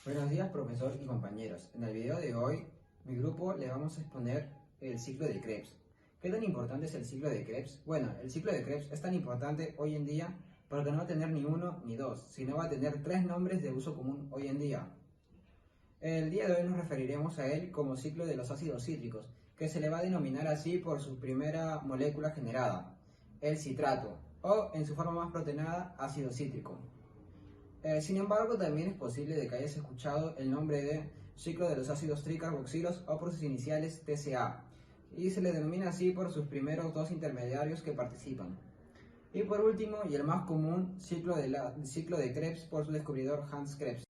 Buenos días, profesor y compañeros. En el video de hoy, mi grupo le vamos a exponer el ciclo de Krebs. ¿Qué tan importante es el ciclo de Krebs? Bueno, el ciclo de Krebs es tan importante hoy en día porque no va a tener ni uno ni dos, sino va a tener tres nombres de uso común hoy en día. El día de hoy nos referiremos a él como ciclo de los ácidos cítricos, que se le va a denominar así por su primera molécula generada, el citrato, o en su forma más proteinada, ácido cítrico. Sin embargo, también es posible de que hayas escuchado el nombre de ciclo de los ácidos tricarboxilos o por sus iniciales TCA, y se le denomina así por sus primeros dos intermediarios que participan. Y por último, y el más común, ciclo de Krebs por su descubridor Hans Krebs.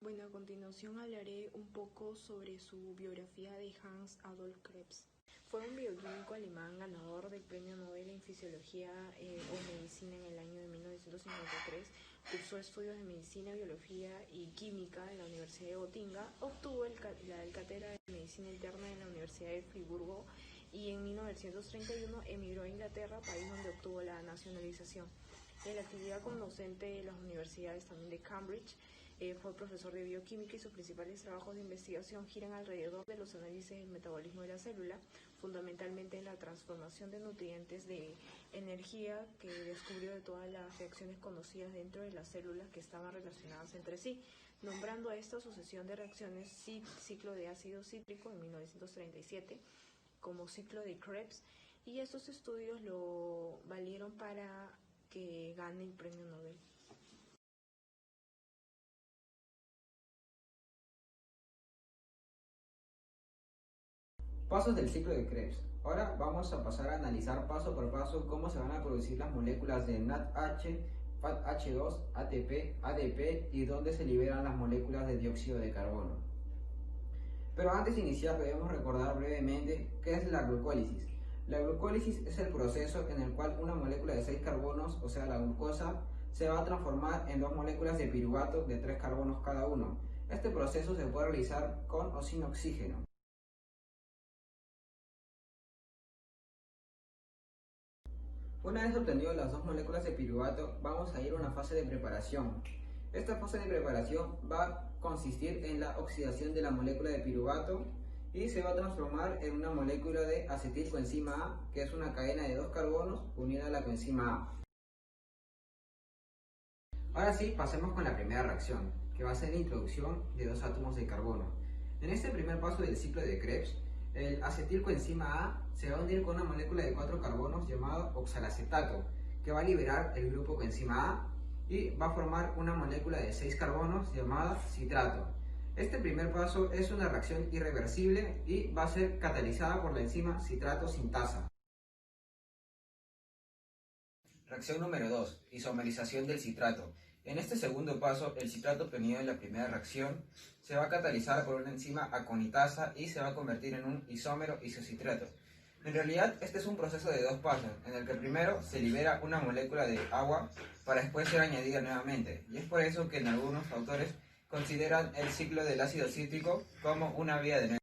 Bueno, a continuación hablaré un poco sobre su biografía de Hans Adolf Krebs. Fue un bioquímico alemán ganador del Premio Nobel en Fisiología o Medicina en el año de 1953. Cursó estudios de Medicina, Biología y Química en la Universidad de Gotinga. Obtuvo la cátedra de Medicina Interna en la Universidad de Friburgo y en 1931 emigró a Inglaterra, país donde obtuvo la nacionalización. En la actividad como docente de las universidades también de Cambridge, fue profesor de bioquímica y sus principales trabajos de investigación giran alrededor de los análisis del metabolismo de la célula, fundamentalmente en la transformación de nutrientes de energía que descubrió de todas las reacciones conocidas dentro de las células que estaban relacionadas entre sí, nombrando a esta sucesión de reacciones ciclo de ácido cítrico en 1937 como ciclo de Krebs, y estos estudios lo valieron para que gane el premio Nobel. Pasos del ciclo de Krebs. Ahora vamos a pasar a analizar paso por paso cómo se van a producir las moléculas de NADH, FADH2, ATP, ADP y dónde se liberan las moléculas de dióxido de carbono. Pero antes de iniciar debemos recordar brevemente qué es la glucólisis. La glucólisis es el proceso en el cual una molécula de 6 carbonos, o sea la glucosa, se va a transformar en dos moléculas de piruvato de 3 carbonos cada uno. Este proceso se puede realizar con o sin oxígeno. Una vez obtenido las dos moléculas de piruvato, vamos a ir a una fase de preparación. Esta fase de preparación va a consistir en la oxidación de la molécula de piruvato y se va a transformar en una molécula de acetilcoenzima A, que es una cadena de dos carbonos unida a la coenzima A. Ahora sí, pasemos con la primera reacción, que va a ser la introducción de dos átomos de carbono. En este primer paso del ciclo de Krebs, el acetilcoenzima A se va a unir con una molécula de 4 carbonos llamada oxalacetato, que va a liberar el grupo coenzima A y va a formar una molécula de 6 carbonos llamada citrato. Este primer paso es una reacción irreversible y va a ser catalizada por la enzima citrato sintasa. Reacción número 2. Isomerización del citrato. En este segundo paso, el citrato obtenido en la primera reacción se va a catalizar por una enzima aconitasa y se va a convertir en un isómero isocitrato. En realidad, este es un proceso de dos pasos, en el que primero se libera una molécula de agua para después ser añadida nuevamente, y es por eso que en algunos autores consideran el ciclo del ácido cítrico como una vía de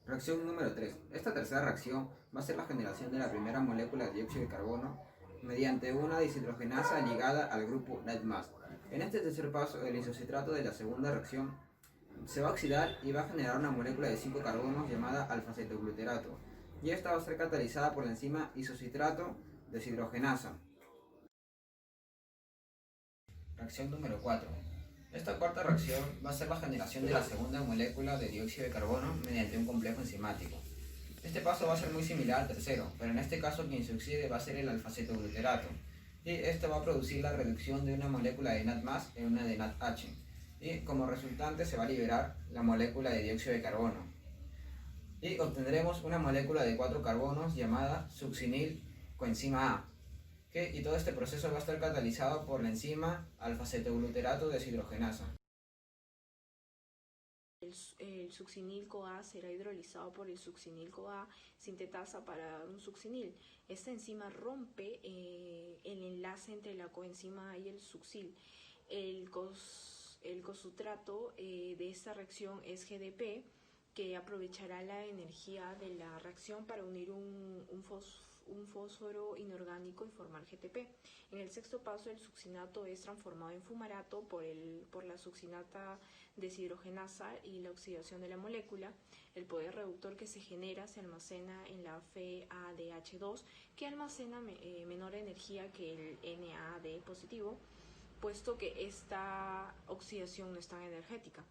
Reacción número 3. Esta tercera reacción va a ser la generación de la primera molécula de dióxido de carbono mediante una deshidrogenasa ligada al grupo NADMAS. En este tercer paso, el isocitrato de la segunda reacción se va a oxidar y va a generar una molécula de 5 carbonos llamada alfa-cetogluterato, y esta va a ser catalizada por la enzima isocitrato deshidrogenasa. Reacción número 4. Esta cuarta reacción va a ser la generación de la segunda molécula de dióxido de carbono mediante un complejo enzimático. Este paso va a ser muy similar al tercero, pero en este caso quien se oxide va a ser el alfa-cetogluterato, y esto va a producir la reducción de una molécula de NAD+ en una de NADH, y como resultante se va a liberar la molécula de dióxido de carbono, y obtendremos una molécula de 4 carbonos llamada succinil coenzima A, y todo este proceso va a estar catalizado por la enzima alfa-cetogluterato deshidrogenasa. El succinil-CoA será hidrolizado por el succinil-CoA sintetasa para dar un succinil. Esta enzima rompe el enlace entre la coenzima A y el succinil. El cosutrato de esta reacción es GDP, que aprovechará la energía de la reacción para unir un fósforo inorgánico y formar GTP. En el sexto paso, el succinato es transformado en fumarato por la succinata deshidrogenasa y la oxidación de la molécula. El poder reductor que se genera se almacena en la FADH2, que almacena menor energía que el NAD positivo, puesto que esta oxidación no es tan energética.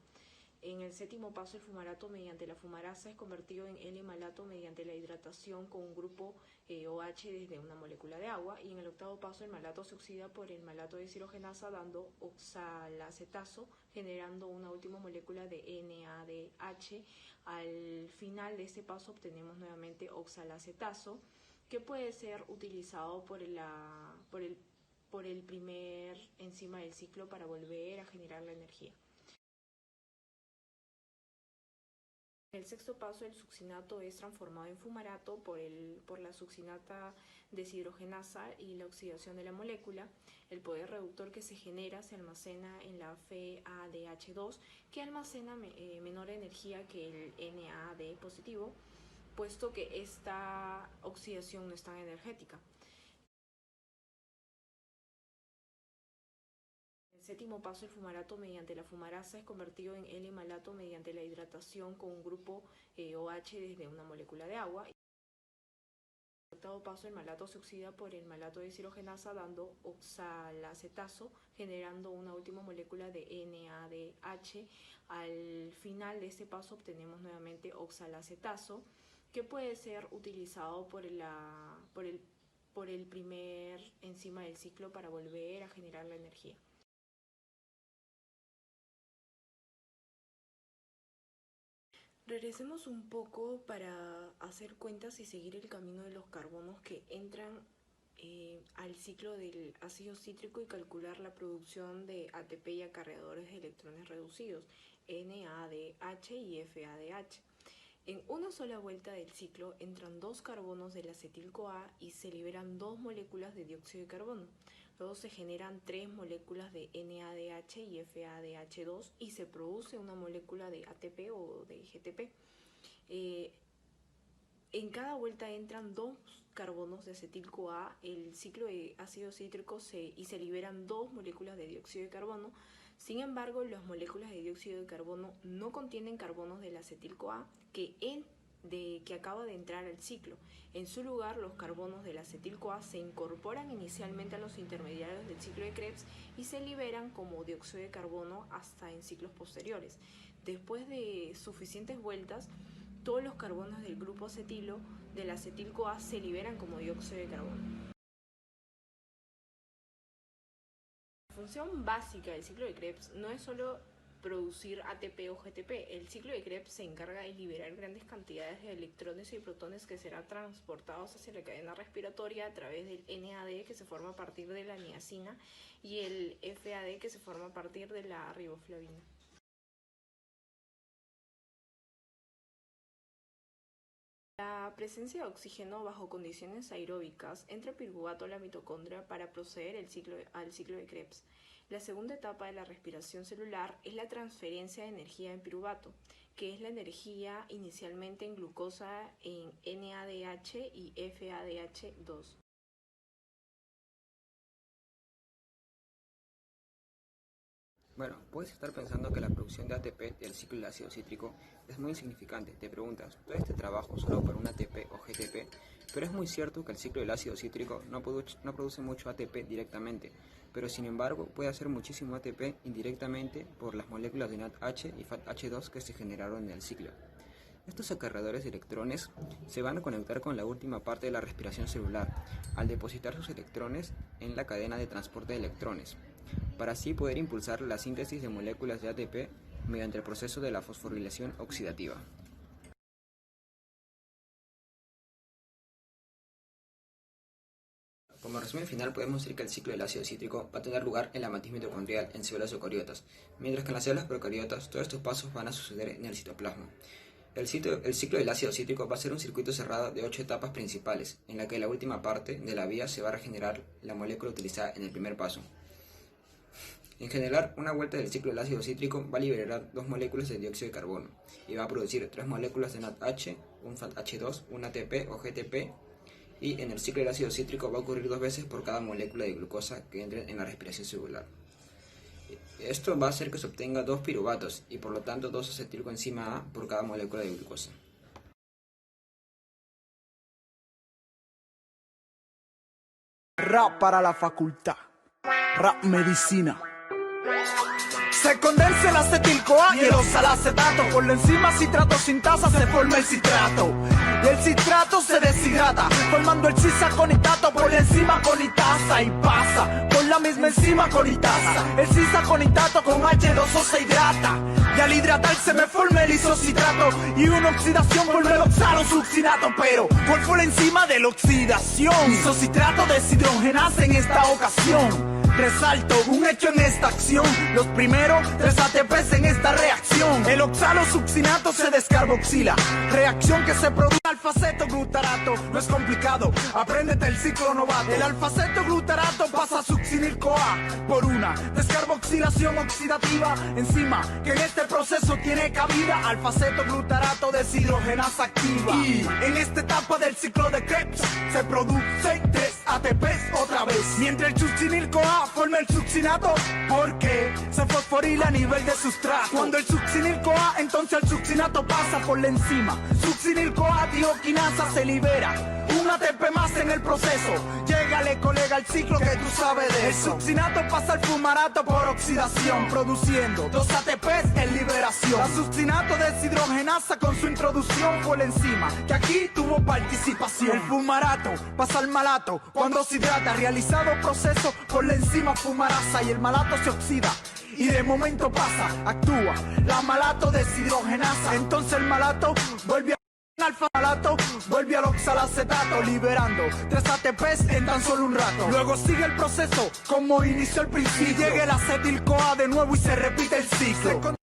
En el séptimo paso, el fumarato mediante la fumarasa es convertido en L-malato mediante la hidratación con un grupo OH desde una molécula de agua. Y en el octavo paso, el malato se oxida por el malato deshidrogenasa dando oxalacetazo, generando una última molécula de NADH. Al final de este paso obtenemos nuevamente oxalacetazo, que puede ser utilizado por el primer enzima del ciclo para volver a generar la energía. En el sexto paso, el succinato es transformado en fumarato por la succinata deshidrogenasa y la oxidación de la molécula. El poder reductor que se genera se almacena en la FADH2, que almacena menor energía que el NAD positivo, puesto que esta oxidación no es tan energética. El séptimo paso, el fumarato mediante la fumarasa es convertido en L-malato mediante la hidratación con un grupo OH desde una molécula de agua. En el octavo paso, el malato se oxida por el malato deshidrogenasa dando oxalacetazo, generando una última molécula de NADH. Al final de este paso obtenemos nuevamente oxalacetazo, que puede ser utilizado por el primer enzima del ciclo para volver a generar la energía. Regresemos un poco para hacer cuentas y seguir el camino de los carbonos que entran al ciclo del ácido cítrico y calcular la producción de ATP y acarreadores de electrones reducidos, NADH y FADH. En una sola vuelta del ciclo entran 2 carbonos del acetil-CoA y se liberan 2 moléculas de dióxido de carbono. Luego se generan 3 moléculas de NADH y FADH2 y se produce una molécula de ATP o de GTP. En cada vuelta entran 2 carbonos de acetil-CoA, el ciclo de ácido cítrico y se liberan 2 moléculas de dióxido de carbono. Sin embargo, las moléculas de dióxido de carbono no contienen carbonos del acetil-CoA que acaba de entrar al ciclo. En su lugar, los carbonos del acetil-CoA se incorporan inicialmente a los intermediarios del ciclo de Krebs y se liberan como dióxido de carbono hasta en ciclos posteriores. Después de suficientes vueltas, todos los carbonos del grupo acetilo del acetil-CoA se liberan como dióxido de carbono. La función básica del ciclo de Krebs no es solo producir ATP o GTP. El ciclo de Krebs se encarga de liberar grandes cantidades de electrones y protones que serán transportados hacia la cadena respiratoria a través del NAD, que se forma a partir de la niacina, y el FAD, que se forma a partir de la riboflavina. La presencia de oxígeno bajo condiciones aeróbicas entra piruvato a la mitocondria para proceder al ciclo de Krebs. La segunda etapa de la respiración celular es la transferencia de energía en piruvato, que es la energía inicialmente en glucosa en NADH y FADH2. Bueno, puedes estar pensando que la producción de ATP del ciclo del ácido cítrico es muy insignificante. Te preguntas, ¿todo este trabajo solo para un ATP o GTP? Pero es muy cierto que el ciclo del ácido cítrico no produce mucho ATP directamente, pero sin embargo puede hacer muchísimo ATP indirectamente por las moléculas de NADH y FADH2 que se generaron en el ciclo. Estos acarreadores de electrones se van a conectar con la última parte de la respiración celular, al depositar sus electrones en la cadena de transporte de electrones, para así poder impulsar la síntesis de moléculas de ATP mediante el proceso de la fosforilación oxidativa. Como resumen final, podemos decir que el ciclo del ácido cítrico va a tener lugar en la matriz mitocondrial en células eucariotas, mientras que en las células procariotas todos estos pasos van a suceder en el citoplasma. El ciclo del ácido cítrico va a ser un circuito cerrado de 8 etapas principales, en la que la última parte de la vía se va a regenerar la molécula utilizada en el primer paso. En general, una vuelta del ciclo del ácido cítrico va a liberar 2 moléculas de dióxido de carbono y va a producir 3 moléculas de NADH, un FADH2, un ATP o GTP y en el ciclo del ácido cítrico va a ocurrir 2 veces por cada molécula de glucosa que entre en la respiración celular. Esto va a hacer que se obtenga 2 piruvatos y por lo tanto 2 acetilcoenzima A por cada molécula de glucosa. Rap para la facultad, rap medicina. Se condensa el acetil-CoA y el oxalacetato. Por la enzima citrato sintasa se forma el citrato. Y el citrato se deshidrata, formando el cisaconitato por la enzima conitasa. Y pasa por la misma enzima conitasa. El cisaconitato con H2O se hidrata. Y al hidratarse me forma el isocitrato. Y una oxidación vuelve el oxalosuccinato. Pero, ¿cuál fue la enzima de la oxidación? Isocitrato deshidrogenasa en esta ocasión. Resalto un hecho en esta acción. Los primeros 3 ATPs en esta reacción. El oxalosuccinato se descarboxila. Reacción que se produce alfa-cetoglutarato. No es complicado, apréndete el ciclo novato. El alfa-cetoglutarato pasa a succinil-CoA por una descarboxilación oxidativa. Enzima que en este proceso tiene cabida. Alfa-cetoglutarato deshidrogenasa activa. Y en esta etapa del ciclo de Krebs se producen 3 ATPs otra vez. Mientras el succinil-CoA forma el succinato porque se fosforila a nivel de sustrato. Cuando el succinil-CoA, entonces el succinato pasa por la enzima. Succinil-CoA dioquinasa se libera. Un ATP más en el proceso. Llégale, colega, al ciclo que tú sabes de eso. El succinato pasa al fumarato por oxidación, produciendo 2 ATPs en liberación. La succinato deshidrogenasa con su introducción por la enzima, que aquí tuvo participación. El fumarato pasa al malato cuando se hidrata, realizado proceso por la enzima fumarasa, y el malato se oxida. Y de momento pasa, actúa la malato deshidrogenasa. Entonces el malato vuelve a alfa-malato, vuelve al oxalacetato, liberando 3 ATPs en tan solo un rato. Luego sigue el proceso como inició el principio. Y llega el acetil-CoA de nuevo y se repite el ciclo.